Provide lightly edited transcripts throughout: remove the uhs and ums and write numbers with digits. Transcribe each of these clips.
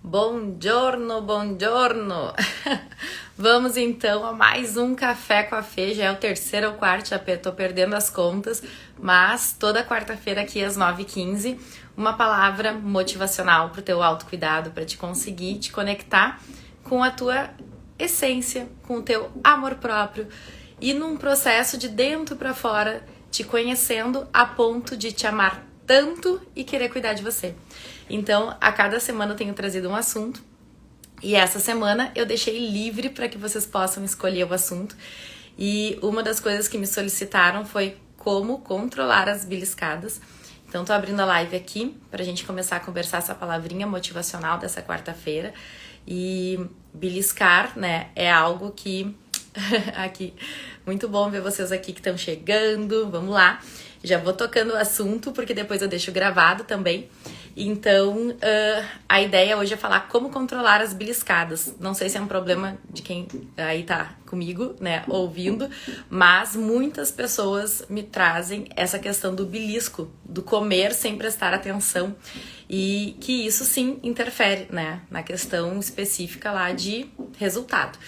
Buongiorno, buongiorno! Vamos então a mais um Café com a Fê, já é o terceiro ou quarto, já tô perdendo as contas, mas toda quarta-feira aqui às 9h15, uma palavra motivacional pro teu autocuidado, para te conseguir te conectar com a tua essência, com o teu amor próprio e num processo de dentro para fora, te conhecendo a ponto de te amar tanto e querer cuidar de você. Então, a cada semana eu tenho trazido um assunto e essa semana eu deixei livre para que vocês possam escolher o assunto. E uma das coisas que me solicitaram foi como controlar as beliscadas. Então, tô abrindo a live aqui pra gente começar a conversar essa palavrinha motivacional dessa quarta-feira. E beliscar, né, é algo que... aqui, muito bom ver vocês aqui que estão chegando. Vamos lá. Já vou tocando o assunto, porque depois eu deixo gravado também. Então, a ideia hoje é falar como controlar as beliscadas. Não sei se é um problema de quem aí tá comigo, né, ouvindo, mas muitas pessoas me trazem essa questão do belisco, do comer sem prestar atenção, e que isso sim interfere, né, na questão específica lá de resultado.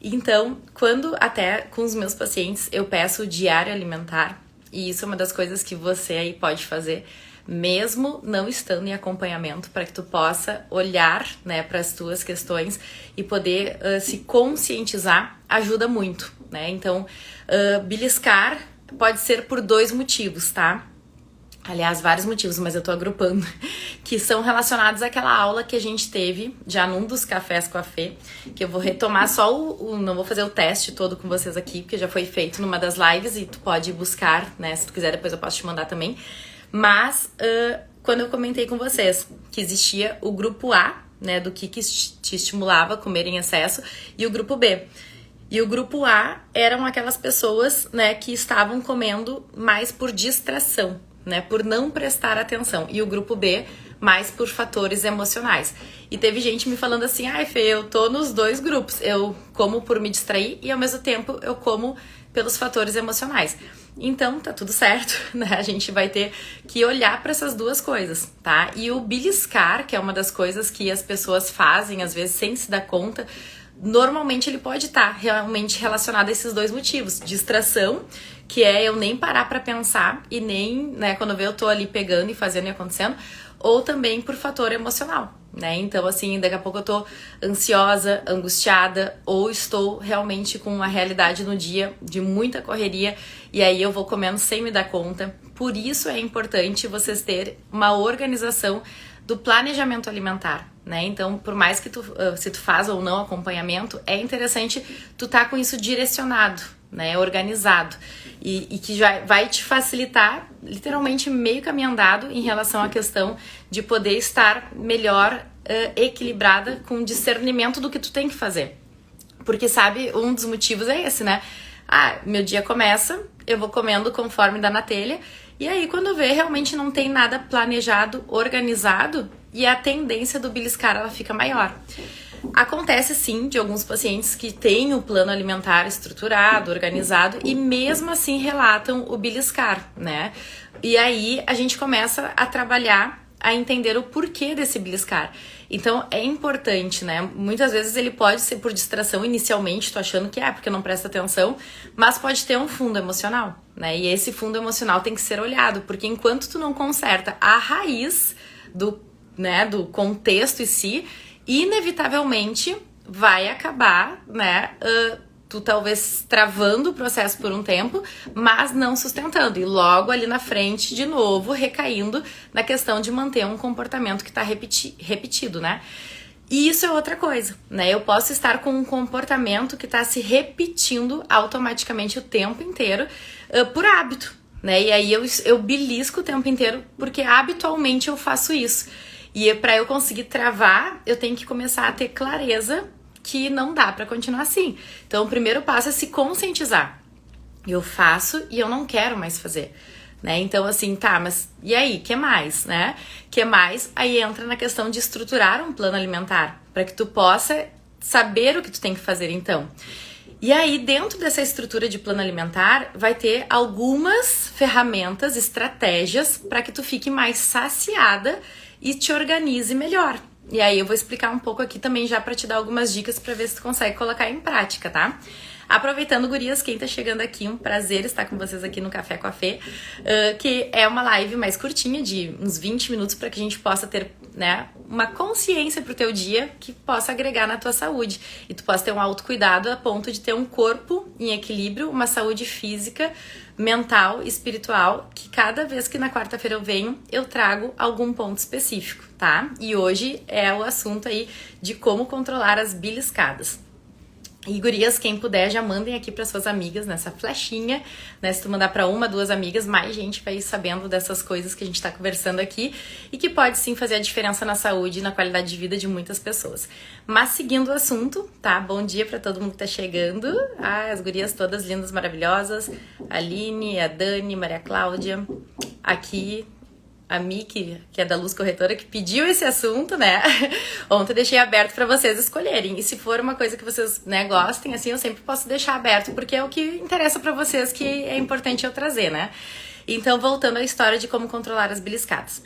Então, quando até com os meus pacientes eu peço o diário alimentar, e isso é uma das coisas que você aí pode fazer, mesmo não estando em acompanhamento, para que tu possa olhar, né, para as tuas questões e poder se conscientizar, ajuda muito, né? Então, beliscar pode ser por dois motivos, tá? Aliás, vários motivos, mas eu tô agrupando, que são relacionados àquela aula que a gente teve já num dos cafés com a Fê, que eu vou retomar só não vou fazer o teste todo com vocês aqui, porque já foi feito numa das lives e tu pode buscar, né, se tu quiser depois eu posso te mandar também. Mas, quando eu comentei com vocês que existia o grupo A, né, do que te estimulava a comer em excesso, e o grupo B. E o grupo A eram aquelas pessoas, né, que estavam comendo mais por distração, né, por não prestar atenção. E o grupo B, mais por fatores emocionais. E teve gente me falando assim, ai Fê, eu tô nos dois grupos. Eu como por me distrair e ao mesmo tempo eu como pelos fatores emocionais. Então, tá tudo certo, né? A gente vai ter que olhar para essas duas coisas, tá? E o beliscar, que é uma das coisas que as pessoas fazem, às vezes, sem se dar conta, normalmente ele pode estar realmente relacionado a esses dois motivos. Distração, que é eu nem parar pra pensar e nem, né, quando eu tô ali pegando e fazendo e acontecendo, ou também por fator emocional, né? Então, assim, daqui a pouco eu tô ansiosa, angustiada, ou estou realmente com uma realidade no dia de muita correria e aí eu vou comendo sem me dar conta. Por isso é importante vocês terem uma organização do planejamento alimentar, né? Então, por mais que se tu faz ou não acompanhamento, é interessante tu tá com isso direcionado, né? Organizado. E que já vai te facilitar, literalmente, meio caminho andado em relação à questão de poder estar melhor equilibrada com discernimento do que tu tem que fazer. Porque, sabe, um dos motivos é esse, né? Ah, meu dia começa, eu vou comendo conforme dá na telha, e aí quando vê, realmente não tem nada planejado, organizado, e a tendência do beliscar, ela fica maior. Acontece sim de alguns pacientes que têm o plano alimentar estruturado, organizado, e mesmo assim relatam o beliscar, né? E aí a gente começa a trabalhar, a entender o porquê desse beliscar. Então é importante, né? Muitas vezes ele pode ser por distração inicialmente, tô achando que é porque não presta atenção, mas pode ter um fundo emocional, né? E esse fundo emocional tem que ser olhado, porque enquanto tu não conserta a raiz do contexto em si, inevitavelmente vai acabar, né, tu talvez travando o processo por um tempo, mas não sustentando. E logo ali na frente, de novo, recaindo na questão de manter um comportamento que está repetido, né? E isso é outra coisa, né? Eu posso estar com um comportamento que está se repetindo automaticamente o tempo inteiro por hábito, né? E aí eu belisco o tempo inteiro porque habitualmente eu faço isso. E para eu conseguir travar, eu tenho que começar a ter clareza que não dá para continuar assim. Então, o primeiro passo é se conscientizar. Eu faço e eu não quero mais fazer, né? Então, assim, tá, mas e aí? Que mais, né? Que mais? Aí entra na questão de estruturar um plano alimentar, para que tu possa saber o que tu tem que fazer, então. E aí, dentro dessa estrutura de plano alimentar, vai ter algumas ferramentas, estratégias, para que tu fique mais saciada e te organize melhor, E aí eu vou explicar um pouco aqui também já pra te dar algumas dicas pra ver se tu consegue colocar em prática, tá? Aproveitando, gurias, quem tá chegando aqui, um prazer estar com vocês aqui no Café com a Fê, que é uma live mais curtinha, de uns 20 minutos, para que a gente possa ter, né, uma consciência pro teu dia que possa agregar na tua saúde. E tu possa ter um autocuidado a ponto de ter um corpo em equilíbrio, uma saúde física, mental, espiritual, que cada vez que na quarta-feira eu venho, eu trago algum ponto específico, tá? E hoje é o assunto aí de como controlar as beliscadas. E gurias, quem puder, já mandem aqui para suas amigas nessa flechinha, né? Se tu mandar para uma, duas amigas, mais gente vai sabendo dessas coisas que a gente tá conversando aqui e que pode sim fazer a diferença na saúde e na qualidade de vida de muitas pessoas. Mas seguindo o assunto, tá? Bom dia para todo mundo que tá chegando. As gurias todas lindas, maravilhosas. A Aline, a Dani, Maria Cláudia, aqui a Miki, que é da Luz Corretora, que pediu esse assunto, né? Ontem eu deixei aberto para vocês escolherem. E se for uma coisa que vocês, né, gostem, assim, eu sempre posso deixar aberto, porque é o que interessa para vocês, que é importante eu trazer, né? Então, voltando à história de como controlar as beliscadas.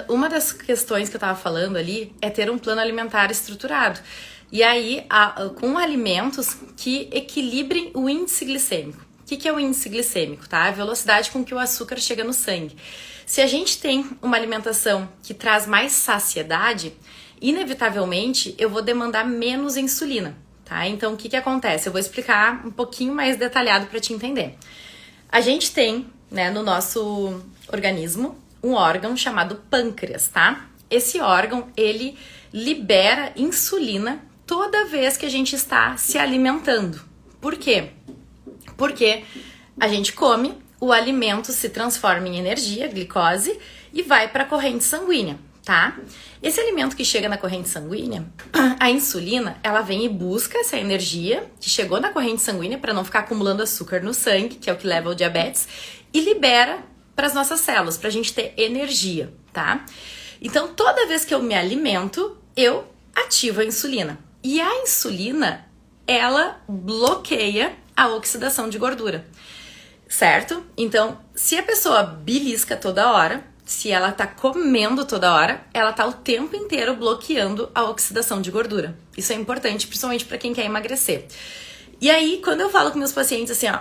Uma das questões que eu tava falando ali é ter um plano alimentar estruturado. E aí, com alimentos que equilibrem o índice glicêmico. O que é o índice glicêmico, tá? A velocidade com que o açúcar chega no sangue. Se a gente tem uma alimentação que traz mais saciedade, inevitavelmente eu vou demandar menos insulina, tá? Então, o que acontece? Eu vou explicar um pouquinho mais detalhado para te entender. A gente tem, né, no nosso organismo, um órgão chamado pâncreas, tá? Esse órgão, ele libera insulina toda vez que a gente está se alimentando. Por quê? Porque a gente come, o alimento se transforma em energia, glicose, e vai para a corrente sanguínea, tá? Esse alimento que chega na corrente sanguínea, a insulina, ela vem e busca essa energia que chegou na corrente sanguínea para não ficar acumulando açúcar no sangue, que é o que leva ao diabetes, e libera para as nossas células, para a gente ter energia, tá? Então, toda vez que eu me alimento, eu ativo a insulina. E a insulina, ela bloqueia a oxidação de gordura, certo? Então, se a pessoa belisca toda hora, se ela tá comendo toda hora, ela tá o tempo inteiro bloqueando a oxidação de gordura. Isso é importante, principalmente para quem quer emagrecer. E aí, quando eu falo com meus pacientes assim, ó,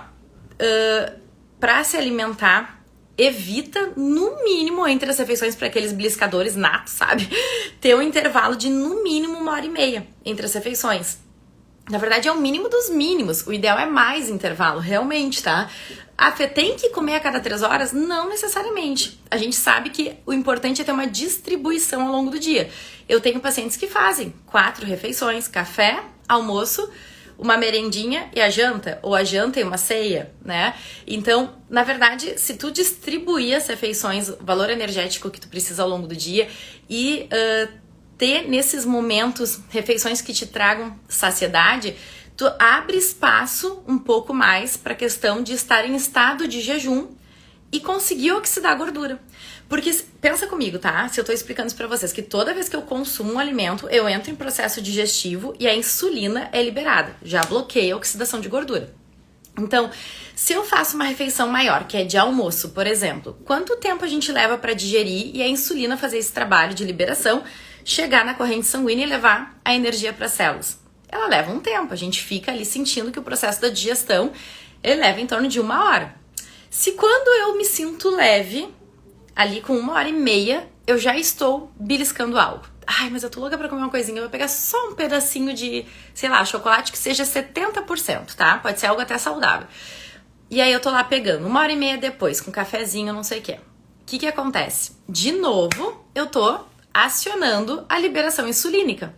para se alimentar, evita, no mínimo, entre as refeições para aqueles beliscadores natos, sabe? Ter um intervalo de, no mínimo, 1h30 entre as refeições. Na verdade, é o mínimo dos mínimos. O ideal é mais intervalo, realmente, tá? A Fê tem que comer a cada 3 horas? Não necessariamente. A gente sabe que o importante é ter uma distribuição ao longo do dia. Eu tenho pacientes que fazem 4 refeições, café, almoço, uma merendinha e a janta, ou a janta e uma ceia, né? Então, na verdade, se tu distribuir as refeições, o valor energético que tu precisa ao longo do dia e ter nesses momentos refeições que te tragam saciedade, tu abre espaço um pouco mais para a questão de estar em estado de jejum e conseguir oxidar a gordura. Porque, pensa comigo, tá? Se eu tô explicando isso pra vocês, que toda vez que eu consumo um alimento, eu entro em processo digestivo e a insulina é liberada, já bloqueia a oxidação de gordura. Então, se eu faço uma refeição maior, que é de almoço, por exemplo, quanto tempo a gente leva para digerir e a insulina fazer esse trabalho de liberação, chegar na corrente sanguínea e levar a energia para as células? Ela leva um tempo, a gente fica ali sentindo que o processo da digestão ele leva em torno de 1 hora. Se quando eu me sinto leve, ali com 1h30, eu já estou beliscando algo. Ai, mas eu tô louca pra comer uma coisinha, eu vou pegar só um pedacinho de, sei lá, chocolate que seja 70%, tá? Pode ser algo até saudável. E aí eu tô lá pegando, 1h30 depois, com cafezinho, não sei o quê. O que acontece? De novo, eu tô acionando a liberação insulínica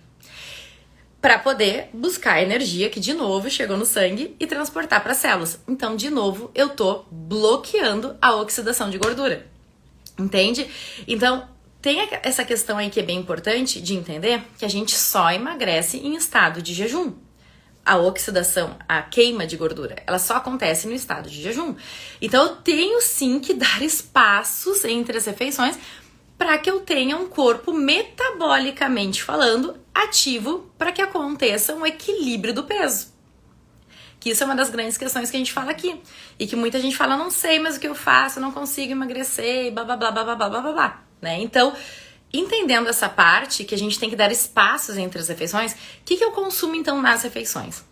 para poder buscar a energia que de novo chegou no sangue e transportar para as células. Então, de novo, eu tô bloqueando a oxidação de gordura. Entende? Então, tem essa questão aí que é bem importante de entender, que a gente só emagrece em estado de jejum. A oxidação, a queima de gordura, ela só acontece no estado de jejum. Então, eu tenho sim que dar espaços entre as refeições para que eu tenha um corpo metabolicamente falando ativo para que aconteça um equilíbrio do peso. Que isso é uma das grandes questões que a gente fala aqui. E que muita gente fala, não sei mais o que eu faço, eu não consigo emagrecer, blá blá blá blá blá blá blá blá, né? Então, Entendendo essa parte, que a gente tem que dar espaços entre as refeições, o que eu consumo então nas refeições?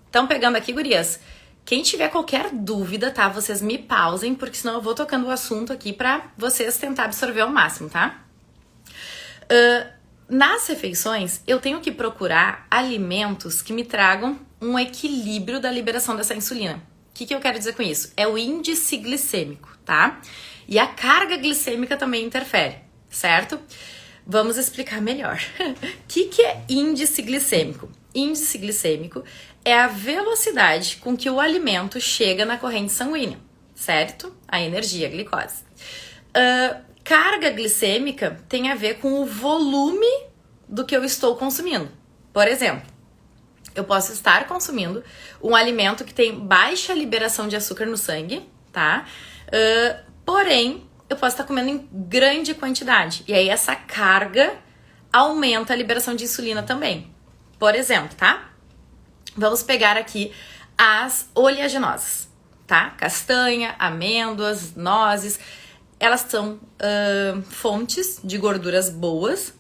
Então, pegando aqui, gurias, quem tiver qualquer dúvida, tá? Vocês me pausem, porque senão eu vou tocando o assunto aqui pra vocês tentar absorver ao máximo, tá? Nas refeições, eu tenho que procurar alimentos que me tragam um equilíbrio da liberação dessa insulina. O que eu quero dizer com isso? É o índice glicêmico, tá? E a carga glicêmica também interfere, certo? Vamos explicar melhor. O que é índice glicêmico? Índice glicêmico é a velocidade com que o alimento chega na corrente sanguínea, certo? A energia, a glicose. Carga glicêmica tem a ver com o volume do que eu estou consumindo. Por exemplo, eu posso estar consumindo um alimento que tem baixa liberação de açúcar no sangue, tá? Porém, eu posso estar comendo em grande quantidade. E aí essa carga aumenta a liberação de insulina também. Por exemplo, tá? Vamos pegar aqui as oleaginosas, tá? Castanha, amêndoas, nozes. Elas são fontes de gorduras boas,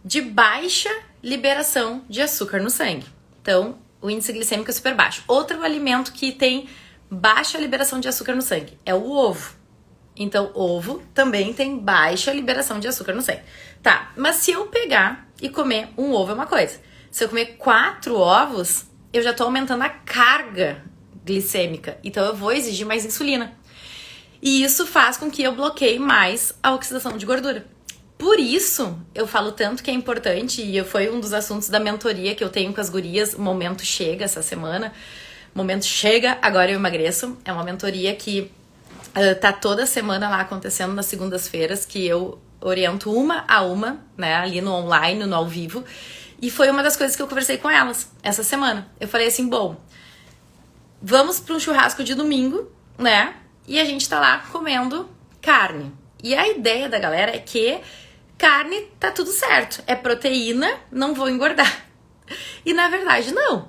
de baixa liberação de açúcar no sangue. Então, o índice glicêmico é super baixo. Outro alimento que tem baixa liberação de açúcar no sangue é o ovo. Então, ovo também tem baixa liberação de açúcar no sangue. Tá, mas se eu pegar e comer um ovo é uma coisa. Se eu comer 4 ovos, eu já tô aumentando a carga glicêmica. Então, eu vou exigir mais insulina. E isso faz com que eu bloqueie mais a oxidação de gordura. Por isso, eu falo tanto que é importante, e foi um dos assuntos da mentoria que eu tenho com as gurias, o Momento Chega essa semana. Momento Chega, agora eu emagreço. É uma mentoria que tá toda semana lá acontecendo nas segundas-feiras, que eu oriento uma a uma, né, ali no online, no ao vivo. E foi uma das coisas que eu conversei com elas essa semana. Eu falei assim, bom, vamos para um churrasco de domingo, né? E a gente tá lá comendo carne. E a ideia da galera é que carne tá tudo certo. É proteína, não vou engordar. E na verdade, não.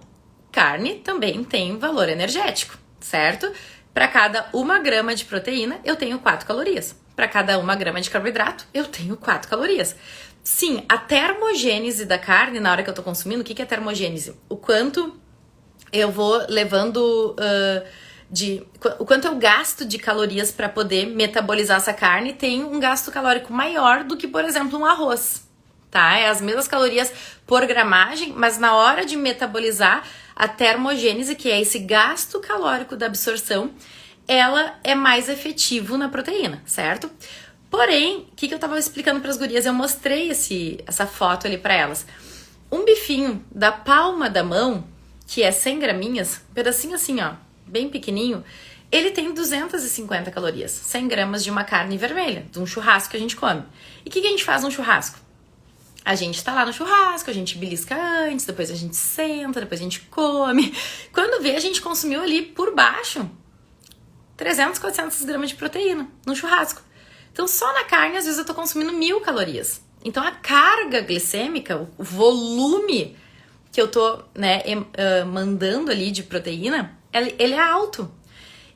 Carne também tem valor energético, certo? Para cada 1 grama de proteína, eu tenho 4 calorias. Para cada 1 grama de carboidrato, eu tenho 4 calorias. Sim, a termogênese da carne, na hora que eu tô consumindo, o que é termogênese? O quanto eu vou levando... o quanto eu gasto de calorias para poder metabolizar essa carne tem um gasto calórico maior do que, por exemplo, um arroz, tá? É as mesmas calorias por gramagem, mas na hora de metabolizar, a termogênese, que é esse gasto calórico da absorção, ela é mais efetivo na proteína, certo? Porém, o que eu tava explicando para as gurias? Eu mostrei essa foto ali para elas. Um bifinho da palma da mão, que é 100 graminhas, um pedacinho assim, ó, bem pequenininho, ele tem 250 calorias, 100 gramas de uma carne vermelha, de um churrasco que a gente come. E o que a gente faz num churrasco? A gente tá lá no churrasco, a gente belisca antes, depois a gente senta, depois a gente come. Quando vê, a gente consumiu ali por baixo 300, 400 gramas de proteína no churrasco. Então, só na carne, às vezes, eu tô consumindo 1000 calorias. Então, a carga glicêmica, o volume que eu tô, né, mandando ali de proteína, ele é alto.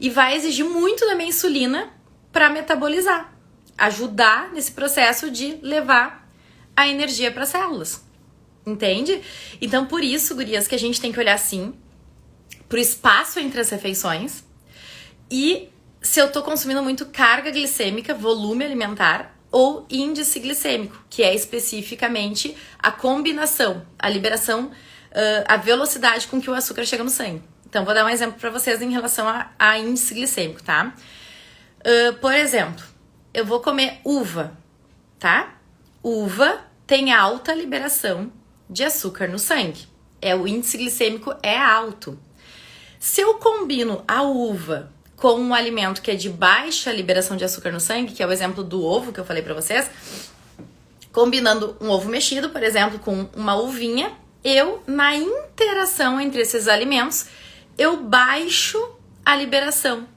E vai exigir muito da minha insulina para metabolizar. Ajudar nesse processo de levar a energia para as células. Entende? Então, por isso, gurias, que a gente tem que olhar, sim, pro espaço entre as refeições. E se eu tô consumindo muito carga glicêmica, volume alimentar, ou índice glicêmico, que é especificamente a combinação, a liberação, a velocidade com que o açúcar chega no sangue. Então, vou dar um exemplo para vocês em relação a índice glicêmico, tá? Por exemplo, eu vou comer uva, tá? Uva tem alta liberação de açúcar no sangue. O índice glicêmico é alto. Se eu combino a uva com um alimento que é de baixa liberação de açúcar no sangue, que é o exemplo do ovo que eu falei pra vocês, combinando um ovo mexido, por exemplo, com uma uvinha, na interação entre esses alimentos, eu baixo a liberação.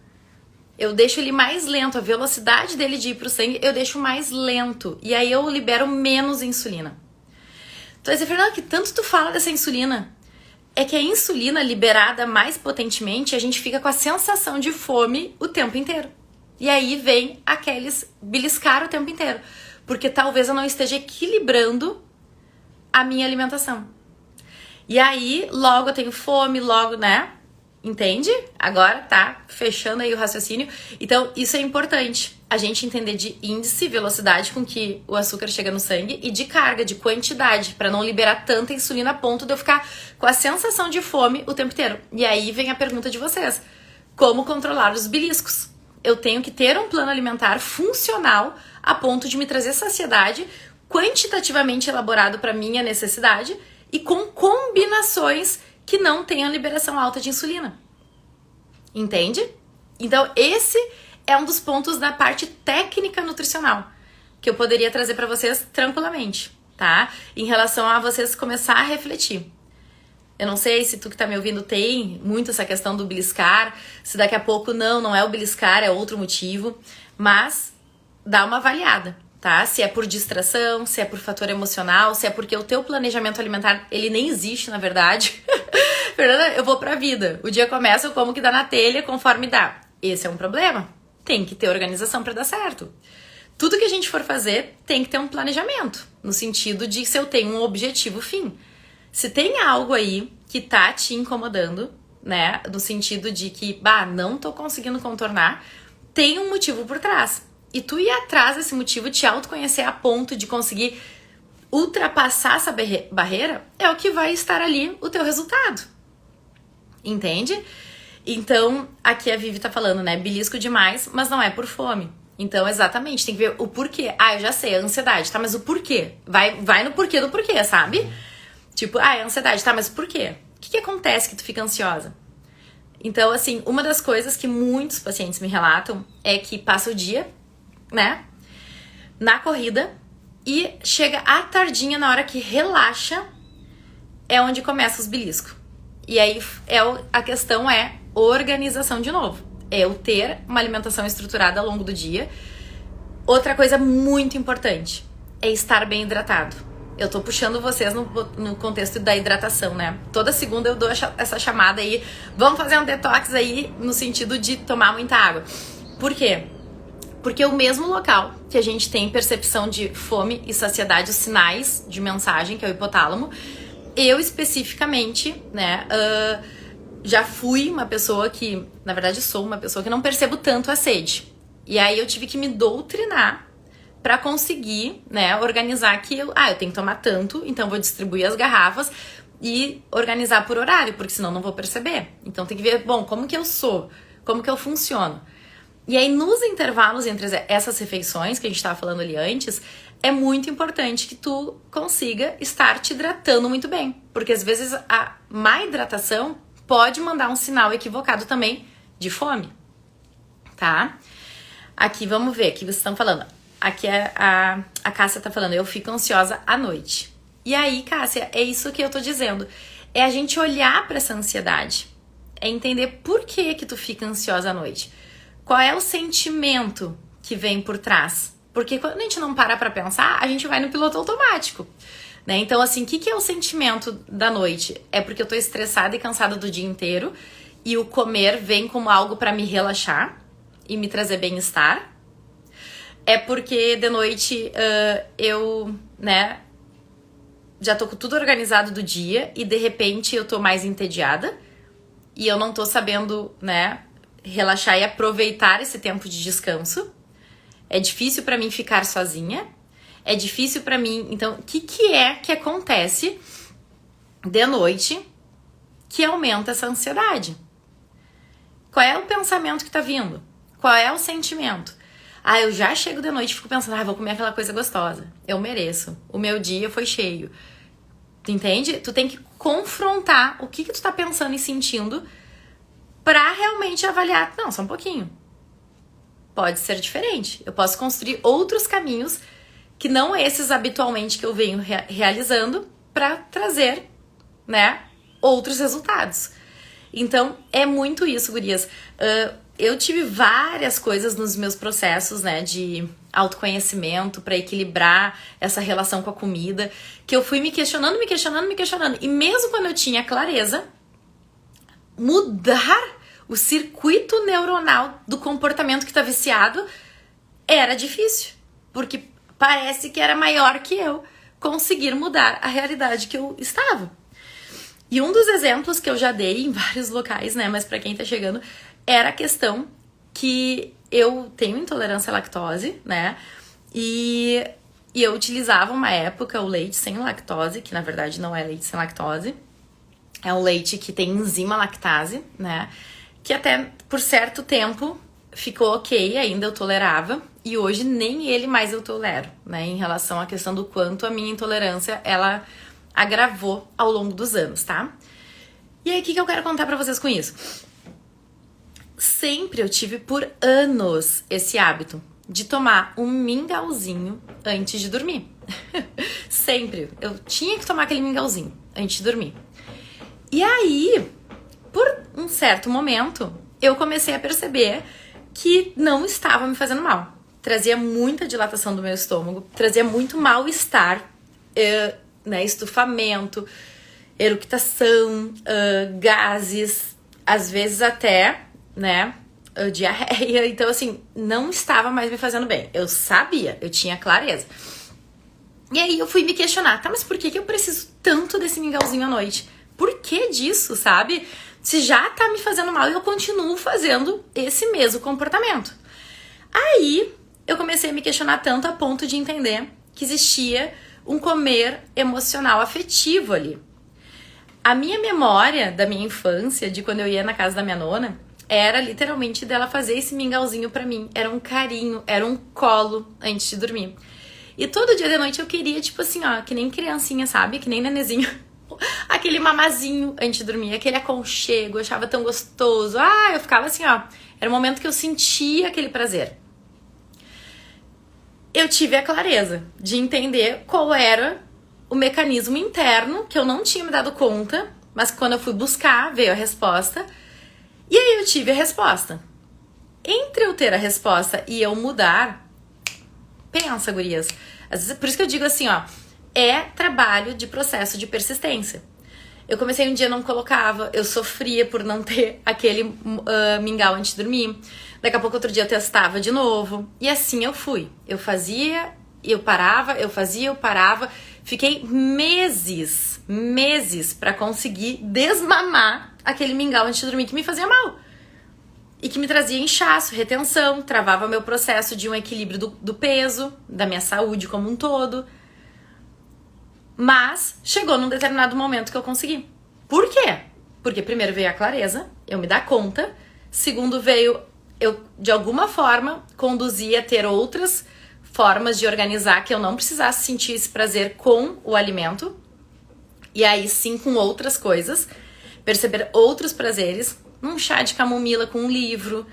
Eu deixo ele mais lento, a velocidade dele de ir pro sangue, eu deixo mais lento. E aí eu libero menos insulina. Então, você Fernanda, que tanto tu fala dessa insulina? É que a insulina liberada mais potentemente, a gente fica com a sensação de fome o tempo inteiro. E aí vem aqueles beliscar o tempo inteiro. porque talvez eu não esteja equilibrando a minha alimentação. E aí, logo eu tenho fome, logo, né? Entende? Agora tá fechando aí o raciocínio. Então, isso é importante. A gente entender de índice, velocidade com que o açúcar chega no sangue e de carga, de quantidade, para não liberar tanta insulina a ponto de eu ficar com a sensação de fome o tempo inteiro. E aí vem a pergunta de vocês. Como controlar os beliscos? Eu tenho que ter um plano alimentar funcional a ponto de me trazer saciedade, quantitativamente elaborado para minha necessidade e com combinações que não tenham liberação alta de insulina. Entende? Então, esse é um dos pontos da parte técnica nutricional que eu poderia trazer para vocês tranquilamente, tá? Em relação a vocês começar a refletir. Eu não sei se tu que tá me ouvindo tem muito essa questão do beliscar, se daqui a pouco não é o beliscar, é outro motivo, mas dá uma avaliada, tá? Se é por distração, se é por fator emocional, se é porque o teu planejamento alimentar, ele nem existe, na verdade. Fernanda, eu vou pra vida. O dia começa, eu como que dá na telha, conforme dá. Esse é um problema. Tem que ter organização pra dar certo. Tudo que a gente for fazer tem que ter um planejamento, no sentido de se eu tenho um objetivo fim. Se tem algo aí que tá te incomodando, né, no sentido de que, não tô conseguindo contornar, tem um motivo por trás. E tu ir atrás desse motivo, te autoconhecer a ponto de conseguir ultrapassar essa barreira, é o que vai estar ali o teu resultado. Entende? Então, aqui a Vivi tá falando, né, belisco demais, mas não é por fome. Então, exatamente, tem que ver o porquê. Eu já sei, a ansiedade, tá, mas o porquê? Vai no porquê do porquê, sabe? Tipo, é ansiedade, tá, mas por quê? O que acontece que tu fica ansiosa? Então, assim, uma das coisas que muitos pacientes me relatam é que passa o dia, né, na corrida e chega à tardinha, na hora que relaxa, é onde começa os beliscos. E aí, a questão é organização de novo. É eu ter uma alimentação estruturada ao longo do dia. Outra coisa muito importante é estar bem hidratado. Eu tô puxando vocês no contexto da hidratação, né? Toda segunda eu dou essa chamada aí, vamos fazer um detox aí no sentido de tomar muita água. Por quê? Porque o mesmo local que a gente tem percepção de fome e saciedade, os sinais de mensagem, que é o hipotálamo, eu especificamente, né, já fui uma pessoa que, na verdade sou uma pessoa que não percebo tanto a sede. E aí eu tive que me doutrinar pra conseguir, né, organizar que eu tenho que tomar tanto, então vou distribuir as garrafas e organizar por horário, porque senão não vou perceber. Então tem que ver, como que eu sou, como que eu funciono. E aí nos intervalos entre essas refeições que a gente estava falando ali antes, é muito importante que tu consiga estar te hidratando muito bem, porque às vezes a má hidratação pode mandar um sinal equivocado também de fome, tá? Aqui, vamos ver, aqui vocês estão falando. Aqui a Cássia tá falando, eu fico ansiosa à noite. E aí, Cássia, é isso que eu tô dizendo. É a gente olhar pra essa ansiedade. É entender por que tu fica ansiosa à noite. Qual é o sentimento que vem por trás? Porque quando a gente não para pra pensar, a gente vai no piloto automático, né? Então, assim, o que é o sentimento da noite? É porque eu tô estressada e cansada do dia inteiro e o comer vem como algo pra me relaxar e me trazer bem-estar. É porque de noite eu, né, já tô com tudo organizado do dia e de repente eu tô mais entediada e eu não tô sabendo, né, relaxar e aproveitar esse tempo de descanso. É difícil pra mim ficar sozinha. É difícil pra mim... Então, o que é que acontece de noite que aumenta essa ansiedade? Qual é o pensamento que tá vindo? Qual é o sentimento? Eu já chego de noite e fico pensando, vou comer aquela coisa gostosa. Eu mereço. O meu dia foi cheio. Tu entende? Tu tem que confrontar o que tu tá pensando e sentindo pra realmente avaliar. Não, só um pouquinho. Pode ser diferente. Eu posso construir outros caminhos que não esses habitualmente que eu venho realizando pra trazer, né, outros resultados. Então, é muito isso, gurias. Eu tive várias coisas nos meus processos, né, de autoconhecimento pra equilibrar essa relação com a comida, que eu fui me questionando. E mesmo quando eu tinha clareza, mudar o circuito neuronal do comportamento que tá viciado era difícil. Porque parece que era maior que eu conseguir mudar a realidade que eu estava. E um dos exemplos que eu já dei em vários locais, né, mas pra quem tá chegando, era a questão que eu tenho intolerância à lactose, né, e eu utilizava uma época o leite sem lactose, que na verdade não é leite sem lactose, é um leite que tem enzima lactase, né, que até por certo tempo ficou ok, ainda eu tolerava, e hoje nem ele mais eu tolero, né, em relação à questão do quanto a minha intolerância, ela agravou ao longo dos anos, tá? E aí, o que eu quero contar pra vocês com isso? Sempre eu tive por anos esse hábito de tomar um mingauzinho antes de dormir. Sempre. Eu tinha que tomar aquele mingauzinho antes de dormir. E aí, por um certo momento, eu comecei a perceber que não estava me fazendo mal. Trazia muita dilatação do meu estômago, trazia muito mal-estar, né, estufamento, eructação, gases, às vezes até, né, diarreia. Então, assim, não estava mais me fazendo bem. Eu sabia, eu tinha clareza. E aí eu fui me questionar, tá, mas por que eu preciso tanto desse mingauzinho à noite? Por que disso, sabe? Se já tá me fazendo mal, eu continuo fazendo esse mesmo comportamento. Aí eu comecei a me questionar tanto a ponto de entender que existia um comer emocional afetivo ali. A minha memória da minha infância, de quando eu ia na casa da minha nona, era literalmente dela fazer esse mingauzinho pra mim. Era um carinho, era um colo antes de dormir. E todo dia de noite eu queria, tipo assim, ó, que nem criancinha, sabe? Que nem nenezinho. Aquele mamazinho antes de dormir, aquele aconchego, eu achava tão gostoso. Ah, eu ficava assim, ó. Era o momento que eu sentia aquele prazer. Eu tive a clareza de entender qual era o mecanismo interno, que eu não tinha me dado conta, mas quando eu fui buscar, veio a resposta. E aí eu tive a resposta. Entre eu ter a resposta e eu mudar, pensa, gurias. Às vezes, por isso que eu digo assim, ó, é trabalho de processo de persistência. Eu comecei um dia, não colocava, eu sofria por não ter aquele mingau antes de dormir. Daqui a pouco, outro dia, eu testava de novo. E assim eu fui. Eu fazia, eu parava, eu fazia, eu parava. Fiquei meses pra conseguir desmamar aquele mingau antes de dormir que me fazia mal. E que me trazia inchaço, retenção, travava meu processo de um equilíbrio do peso, da minha saúde como um todo. Mas chegou num determinado momento que eu consegui. Por quê? Porque primeiro veio a clareza, eu me dar conta. Segundo veio, eu de alguma forma conduzir a ter outras formas de organizar que eu não precisasse sentir esse prazer com o alimento. E aí sim com outras coisas. Perceber outros prazeres. Num chá de camomila com um livro.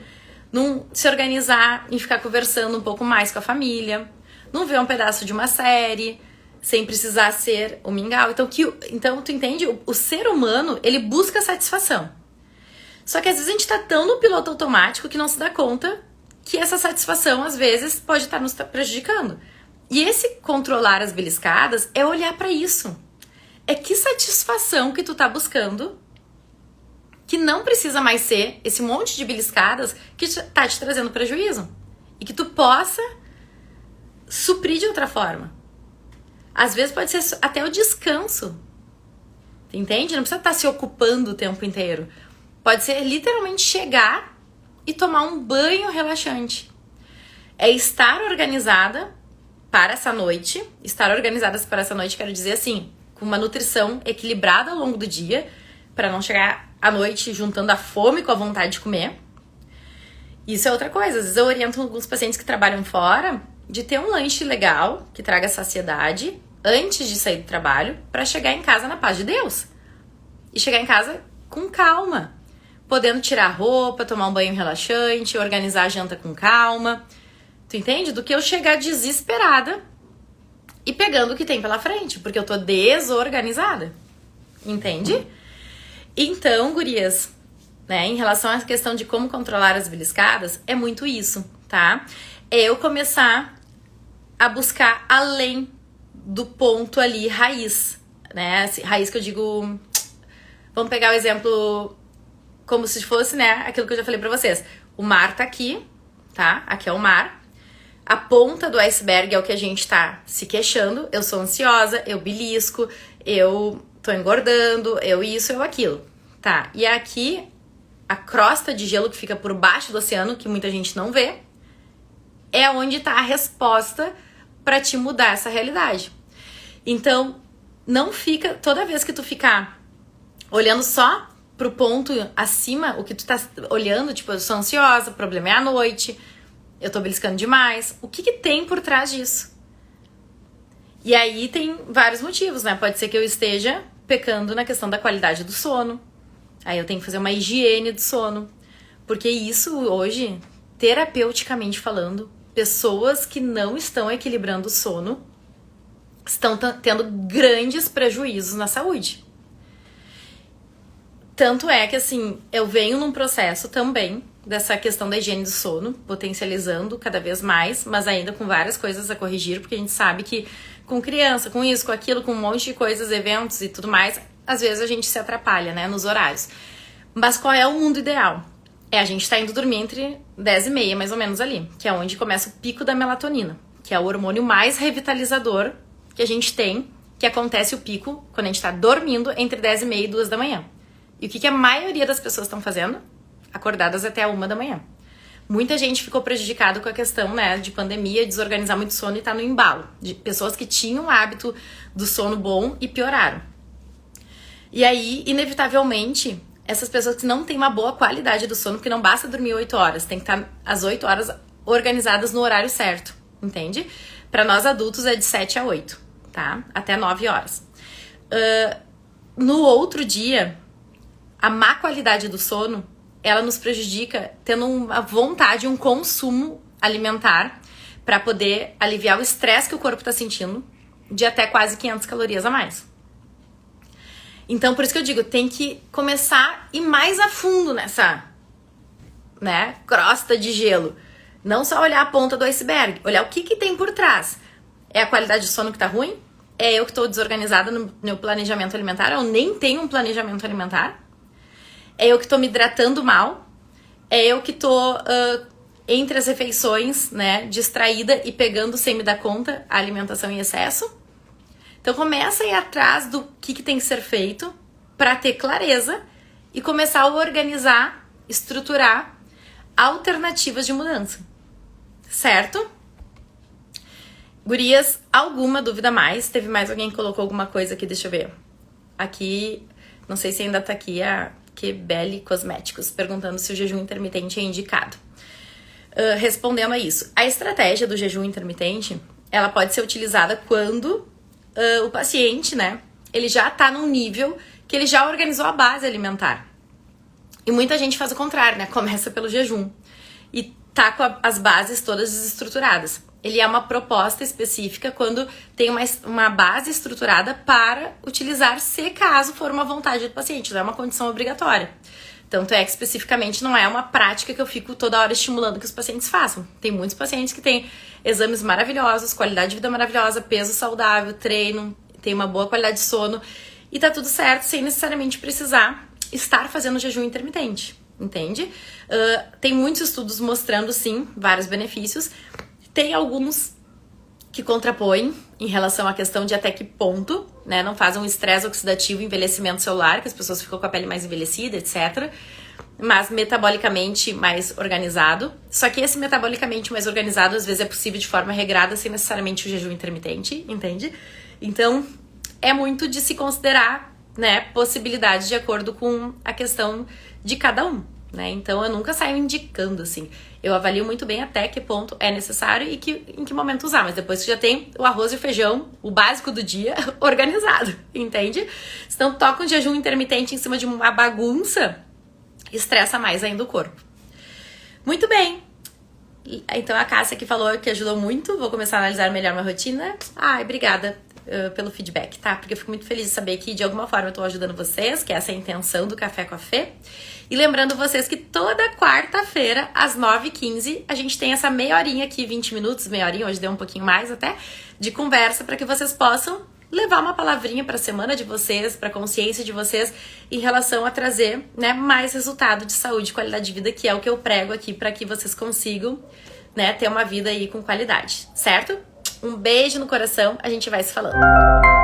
Num se organizar e ficar conversando um pouco mais com a família. Num ver um pedaço de uma série. Sem precisar ser o mingau. Então tu entende? O ser humano, ele busca satisfação. Só que às vezes a gente tá tão no piloto automático que não se dá conta que essa satisfação, às vezes, pode estar nos prejudicando. E esse controlar as beliscadas é olhar pra isso. É que satisfação que tu tá buscando, que não precisa mais ser esse monte de beliscadas que tá te trazendo prejuízo. E que tu possa suprir de outra forma. Às vezes pode ser até o descanso. Entende? Não precisa estar se ocupando o tempo inteiro. Pode ser literalmente chegar e tomar um banho relaxante. É estar organizada para essa noite. Estar organizadas para essa noite, quero dizer assim, com uma nutrição equilibrada ao longo do dia, para não chegar à noite juntando a fome com a vontade de comer. Isso é outra coisa. Às vezes eu oriento alguns pacientes que trabalham fora de ter um lanche legal, que traga saciedade, antes de sair do trabalho, para chegar em casa na paz de Deus. E chegar em casa com calma. Podendo tirar a roupa, tomar um banho relaxante, organizar a janta com calma. Tu entende? Do que eu chegar desesperada e pegando o que tem pela frente, porque eu tô desorganizada. Entende? Então, gurias, né, em relação à questão de como controlar as beliscadas, é muito isso, tá? É eu começar a buscar além do ponto ali raiz, né? Raiz que eu digo... Vamos pegar o exemplo como se fosse, né, aquilo que eu já falei pra vocês. O mar tá aqui, tá? Aqui é o mar. A ponta do iceberg é o que a gente tá se queixando. Eu sou ansiosa, eu belisco, eu tô engordando, eu isso, eu aquilo. Tá, e aqui a crosta de gelo que fica por baixo do oceano, que muita gente não vê, é onde tá a resposta pra te mudar essa realidade. Então, não fica, toda vez que tu ficar olhando só pro ponto acima, o que tu tá olhando, tipo, eu sou ansiosa, o problema é a noite, eu tô beliscando demais, o que tem por trás disso? E aí tem vários motivos, né? Pode ser que eu esteja pecando na questão da qualidade do sono, aí eu tenho que fazer uma higiene do sono, porque isso hoje, terapeuticamente falando, pessoas que não estão equilibrando o sono estão tendo grandes prejuízos na saúde. Tanto é que, assim, eu venho num processo também dessa questão da higiene do sono, potencializando cada vez mais, mas ainda com várias coisas a corrigir, porque a gente sabe que com criança, com isso, com aquilo, com um monte de coisas, eventos e tudo mais, às vezes a gente se atrapalha, né, nos horários. Mas qual é o mundo ideal? É a gente tá indo dormir entre 10h30, mais ou menos ali, que é onde começa o pico da melatonina, que é o hormônio mais revitalizador que a gente tem, que acontece o pico quando a gente tá dormindo entre 10h30 e 2 da manhã. E o que a maioria das pessoas estão fazendo? Acordadas até a 1 da manhã. Muita gente ficou prejudicada com a questão, né, de pandemia, desorganizar muito sono e tá no embalo. De pessoas que tinham o hábito do sono bom e pioraram. E aí, inevitavelmente, essas pessoas que não têm uma boa qualidade do sono, porque não basta dormir 8 horas, tem que estar as 8 horas organizadas no horário certo, entende? Para nós adultos é de 7 a 8, tá? Até 9 horas. No outro dia, a má qualidade do sono, ela nos prejudica tendo uma vontade, um consumo alimentar para poder aliviar o estresse que o corpo está sentindo de até quase 500 calorias a mais. Então, por isso que eu digo, tem que começar a ir mais a fundo nessa, né, crosta de gelo. Não só olhar a ponta do iceberg, olhar o que tem por trás. É a qualidade de sono que tá ruim? É eu que tô desorganizada no meu planejamento alimentar? Eu nem tenho um planejamento alimentar? É eu que tô me hidratando mal? É eu que tô entre as refeições, né, distraída e pegando sem me dar conta a alimentação em excesso? Então começa a ir atrás do que tem que ser feito para ter clareza e começar a organizar, estruturar alternativas de mudança. Certo? Gurias, alguma dúvida mais? Teve mais alguém que colocou alguma coisa aqui? Deixa eu ver. Aqui, não sei se ainda tá aqui a Kebeli Cosméticos, perguntando se o jejum intermitente é indicado. Respondendo a isso, a estratégia do jejum intermitente, ela pode ser utilizada quando o paciente, né, ele já tá num nível que ele já organizou a base alimentar. E muita gente faz o contrário, né? Começa pelo jejum e tá com as bases todas desestruturadas. Ele é uma proposta específica quando tem uma base estruturada para utilizar se caso for uma vontade do paciente, não é uma condição obrigatória. Tanto é que especificamente não é uma prática que eu fico toda hora estimulando que os pacientes façam. Tem muitos pacientes que têm exames maravilhosos, qualidade de vida maravilhosa, peso saudável, treino, tem uma boa qualidade de sono e tá tudo certo sem necessariamente precisar estar fazendo jejum intermitente, entende? Tem muitos estudos mostrando, sim, vários benefícios. Tem alguns que contrapõem em relação à questão de até que ponto, né, não fazem um estresse oxidativo, envelhecimento celular, que as pessoas ficam com a pele mais envelhecida, etc. Mas metabolicamente mais organizado. Só que esse metabolicamente mais organizado, às vezes, é possível de forma regrada, sem necessariamente o jejum intermitente, entende? Então, é muito de se considerar, né, possibilidades de acordo com a questão de cada um, né? Então, eu nunca saio indicando, assim. Eu avalio muito bem até que ponto é necessário e em que momento usar. Mas depois que já tem o arroz e o feijão, o básico do dia, organizado, entende? Então, toca um jejum intermitente em cima de uma bagunça, estressa mais ainda o corpo. Muito bem. Então, a Cássia que falou que ajudou muito. Vou começar a analisar melhor minha rotina. Ai, obrigada pelo feedback, tá? Porque eu fico muito feliz de saber que, de alguma forma, eu tô ajudando vocês, que essa é a intenção do Café com a Fê. E lembrando vocês que toda quarta-feira, às 9h15, a gente tem essa meia horinha aqui, 20 minutos, meia horinha, hoje deu um pouquinho mais até, de conversa, para que vocês possam levar uma palavrinha para a semana de vocês, para a consciência de vocês, em relação a trazer, né, mais resultado de saúde e qualidade de vida, que é o que eu prego aqui, para que vocês consigam né, ter uma vida aí com qualidade, certo? Um beijo no coração, a gente vai se falando.